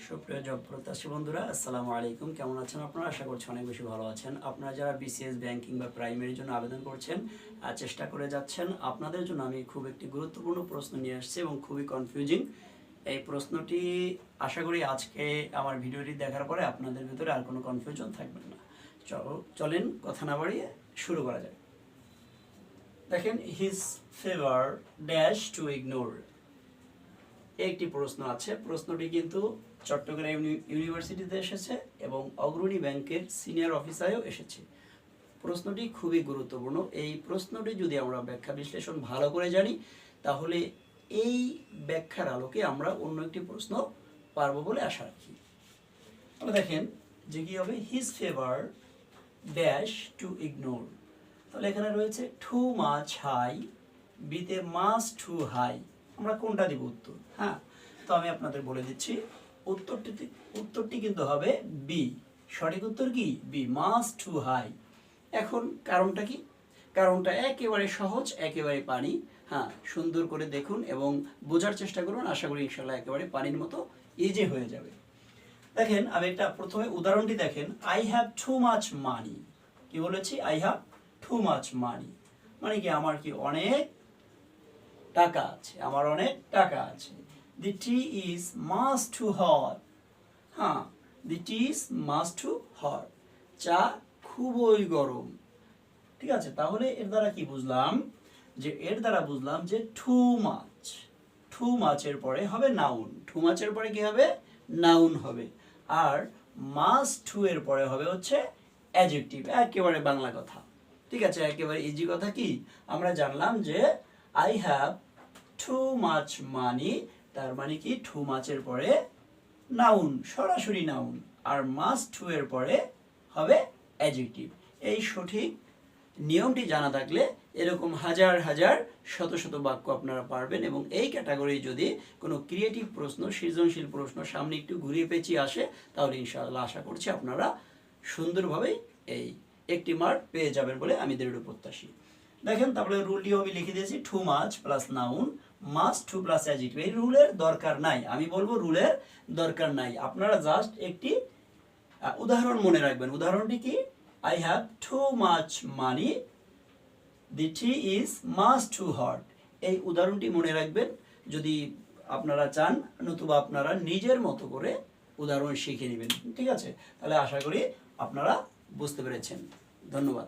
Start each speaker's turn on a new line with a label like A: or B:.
A: সুপ্রিয় জব প্রত্যাশী বন্ধুরা, আসসালামু আলাইকুম। কেমন আছেন আপনারা? আশা করছি অনেক বেশি ভালো আছেন। আপনারা যারা বিসিএস ব্যাংকিং বা প্রাইমারির জন্য আবেদন করছেন, চেষ্টা করে যাচ্ছেন, আপনাদের জন্য আমি খুব একটি গুরুত্বপূর্ণ প্রশ্ন নিয়ে আসছি এবং খুবই কনফিউজিং। এই প্রশ্নটি আশা করি আজকে আমার ভিডিওটি দেখার পরে আপনাদের ভিতরে আর কোনো কনফিউশন থাকবে না। চলেন কথা না বাড়িয়ে শুরু করা যায়। দেখেন, his favour dash to ignore একটি প্রশ্ন আছে। প্রশ্নটি কিন্তু চট্টগ্রাম ইউনিভার্সিটিতে এসেছে এবং অগ্রণী ব্যাংকের সিনিয়র অফিসারেও এসেছে। প্রশ্নটি খুবই গুরুত্বপূর্ণ। এই প্রশ্নটি যদি আমরা ব্যাখ্যা বিশ্লেষণ ভালো করে জানি, তাহলে এই ব্যাখ্যার আলোকে আমরা অন্য একটি প্রশ্ন পারবো বলে আশা রাখি। তাহলে দেখেন যে কি হবে, his favour dash to ignore. তাহলে এখানে রয়েছে টু মাচ হাই, বিতে মাস টু হাই। আমরা কোনটা দিব উত্তর? হ্যাঁ, তো আমি আপনাদের বলে দিচ্ছি, উত্তরটি কিন্তু হবে বি। সঠিক উত্তর কি? বি, মাস টু হাই। এখন কারণটা কি? কারণটা একেবারে সহজ, একেবারে পানি। হ্যাঁ, সুন্দর করে দেখুন এবং বোঝার চেষ্টা করুন। আশা করি ইনশাল্লাহ একেবারে পানির মতো ইজি হয়ে যাবে। দেখেন, আমি একটা প্রথমে উদাহরণটি দেখেন। I have too much money. কি বলেছি? I have too much money মানে কি? আমার কি অনেক টাকা আছে, আমার অনেক টাকা আছে। দি টি ইজ মাস টু হট। হ্যাঁ, দি টি ইজ মাস টু হট। চা খুবই গরম। ঠিক আছে, তাহলে এর দ্বারা কি বুঝলাম? এর দ্বারা বুঝলাম যে টু মাচ, টু মাচের পরে হবে নাউন। টু মাচের পরে কি হবে? নাউন হবে। আর মাস টু এর পরে হবে হচ্ছে অ্যাডজেক্টিভ। একেবারে বাংলা কথা। ঠিক আছে, একেবারে ইজি কথা। কি আমরা জানলাম যে I have too much money, তার মানে কি টু মাচের পরে নাউন, সরাসরি নাউন, আর মাস টু এর পরে হবে অ্যাডজেক্টিভ। এই সঠিক নিয়মটি জানা থাকলে এরকম হাজার হাজার শত শত বাক্য আপনারা পারবেন। এবং এই ক্যাটাগরি যদি কোনো ক্রিয়েটিভ প্রশ্ন, সৃজনশীল প্রশ্ন সামনে একটু ঘুরিয়ে পেঁচিয়ে আসে, তাহলে ইনশাআল্লাহ আশা করছি আপনারা সুন্দরভাবে এই একটি মার্ক পেয়ে যাবেন বলে আমি দৃঢ় প্রত্যাশী। দেখেন, তারপরে রুলটিও আমি লিখে দিয়েছি, টু মাচ প্লাস নাউন, মাস টু প্লাস অ্যাডজেক্টিভ। এই রুলের দরকার নাই, আমি বলবো রুলের দরকার নাই। আপনারা জাস্ট একটি উদাহরণ মনে রাখবেন। উদাহরণটি কি? I have too much money, the tea is much too hot. এই উদাহরণটি মনে রাখবেন যদি আপনারা চান, নতুবা আপনারা নিজের মতো করে উদাহরণ শিখে নেবেন। ঠিক আছে, তাহলে আশা করি আপনারা বুঝতে পেরেছেন। ধন্যবাদ।